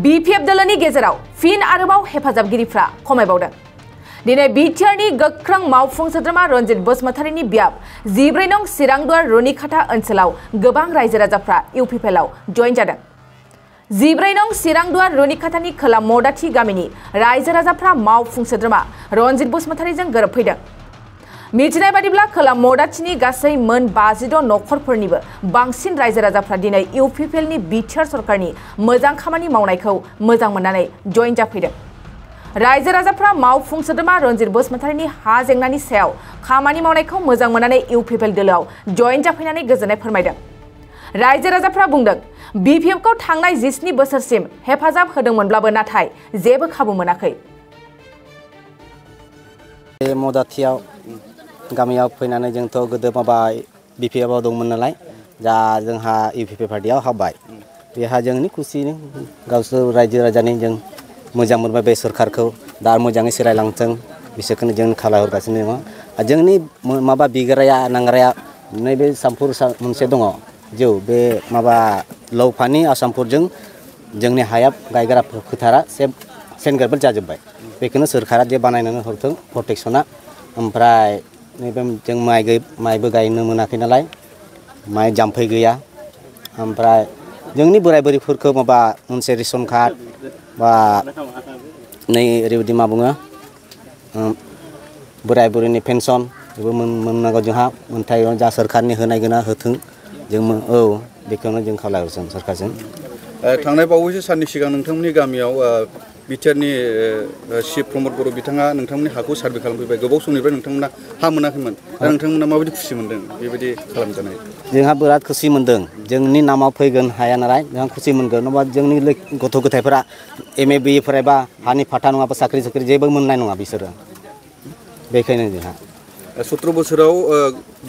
BPF दलनि गेजेराव fin आरोबाव हेफाजाबगिरिफ्रा खमायबावदों। दिनै बिटिआरनि गोख्रों मावफुं सोद्रोमा रनजित बसुमतारीनि बियाब 14 नं चिरांदुवार रुनिखाथा ओनसोलाव गोबां रायजो राजाफ्रा UPPL आव जइन जादों। 14 नं चिरांदुवार रुनिखाथानि खोला मदाथि गामिनि रायजो राजाफ्रा मावफुं सोद्रोमा रनजित बसुमतारीजों गोरोबफैदों। मिथिनाय बादिब्ला खोला मदाथिनि गासै मोन 52 नखरफोरनिबो बांसिन रायजो राजाफ्रा दिनै UPPLनि Btr सरकारनि मोजां खामानि मावनायखौ मोजां मोननानै जइन जाफैदों। रायजो राजाफ्रा मावफुं सोद्रोमा रनजित बसुमतारीनि हा जेंनानि सायाव खामानि मावनायखौ मोजां मोननानै UPPL दोलोआव जइन जाफैनानै गोजोननाय फोरमायदों। रायजो राजाफ्रा बुंदों BPF खौ थांनाय 17 बोसोरसिम हेफाजाब होदोंमोनब्लाबो नाथाय जेबो खाबु मोनाखै। मदाथियाव गामियाव फैनानै जोंथ' गोदो माबा BPF आव दंमोन नालाय जा जोंहा UPPL पार्टियाव हाबबाय बेहा जोंनि खुसिनि गावसोर रायजो राजानि जों मोजां मोनबाय बे सरकारखौ दा मोजाङै सिरायलांथों बिसोरखौनो जों खालामहरगासिनो दङ। जोंनि माबा बिग्राया नांग्राया नैबे सामपुर मोनसे दङ जौ बे माबा लौफानि आसामपुरजों जोंनि हाया गायग्रा फोथारा सेनगारबो जाजोब्बाय बेखौनो सरकारा जे बानायनानै हरथों प्रटेक्शना ओमफ्राय नैबे जों माइबो गायनो मोनाखै नालाय माइ जाम्फै गैया ओमफ्राय जोंनि बोराय बुरैफोरखौ माबा मोनसे रेशन कार्ड बा नै ओरैबायदि मा बुङो बोराय बुरैनि पेन्सन बेबो मोननांगौ जोंहा मोनथाय जा सरकारनि होनाय गोना होथों जों औ बेखौनो जों खावलायहरदों सरकारजों। थांनाय बावैसो साननि सिगां नोंथांमोननि गामियाव बिटिआरनि चिफ प्रमद बर' बिथाङा नोंथांमोननि हाखौ सार्भे खालामफैबाय गोबाव समनिफ्राय नोंथांमोना हा मोनाखैमोन दा नोंथांमोना माबायदि खुसि मोनदों बेबायदि खालामजानाय? जोंहा बिराद खुसि मोनदों जोंनि नामाव फैगोन हाया नालाय जोंहा खुसि मोनगोन नङाबा जोंनि गथ' गथायफोरा MA BE फरायबा हानि फाटा नङाबा साख्रि जेबो मोननाय नङा बिसोरो बेखायनो जोंहा 17 बोसोराव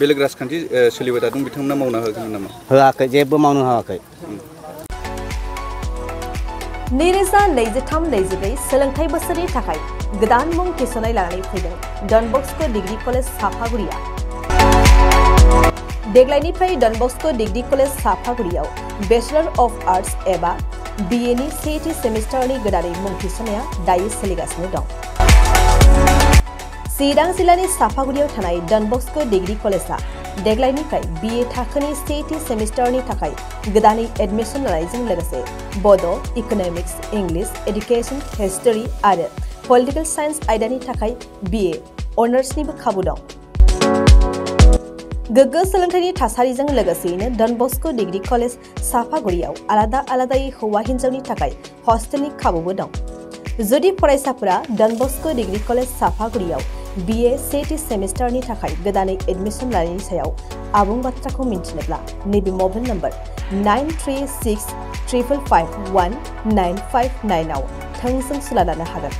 बेलेग राजखान्थि सोलिबाय थादों बिथांमोना मावना होगोन नामा? होआखै जेबो मावनो होआखै। 2023-24 सोलोंथाइ बोसोरनि थाखाय गोदान मुं थिसननाय लानानै फैदों डन बस्को डिग्री कलेज साफागुरिया। देग्लायनिफ्राय डन बस्को डिग्री कलेज साफागुरियाव बेचलर अफ आर्ट्स एबा BA नि सेथि सेमिस्टारनि गोदानै मुं थिसननाया दायो सोलिगासिनो दं। चिरां जिल्लानि साफागुरियाव थानाय डन बस्को डिग्री कलेजआ देग्लायनिफ्राय BA थाखोनि सेथि सेमिस्टारनि थाखाय गोदानै एडमिशन लानायजों लोगोसे बड', इकोनॉमिक्स, इंलिश, एडुकेशन, हिस्टरी आरो पलिटिकल साइंस आयदानि थाखाय BA अनार्सनिबो खाबु दं। गोग्गो सोलोंथाइनि थासारिजों लोगोसेयैनो डन बस्को डिग्री कलेज साफागुरियाव आलादायै हौवा हिन्जावनि थाखाय हस्टेलनि खाबुबो दं। जुदि फरायसाफोरा डन बस्को डिग्री कलेज साफागुरियाव BA सेथि सेमिस्टारनि थाखाय गोदानै एडमिशन लानायनि सायाव आबुं बाथ्राखौ मिन्थिनोब्ला नैबे मबाइल नम्बर 9365551959 आव थोंजों सुला लानो हागोन।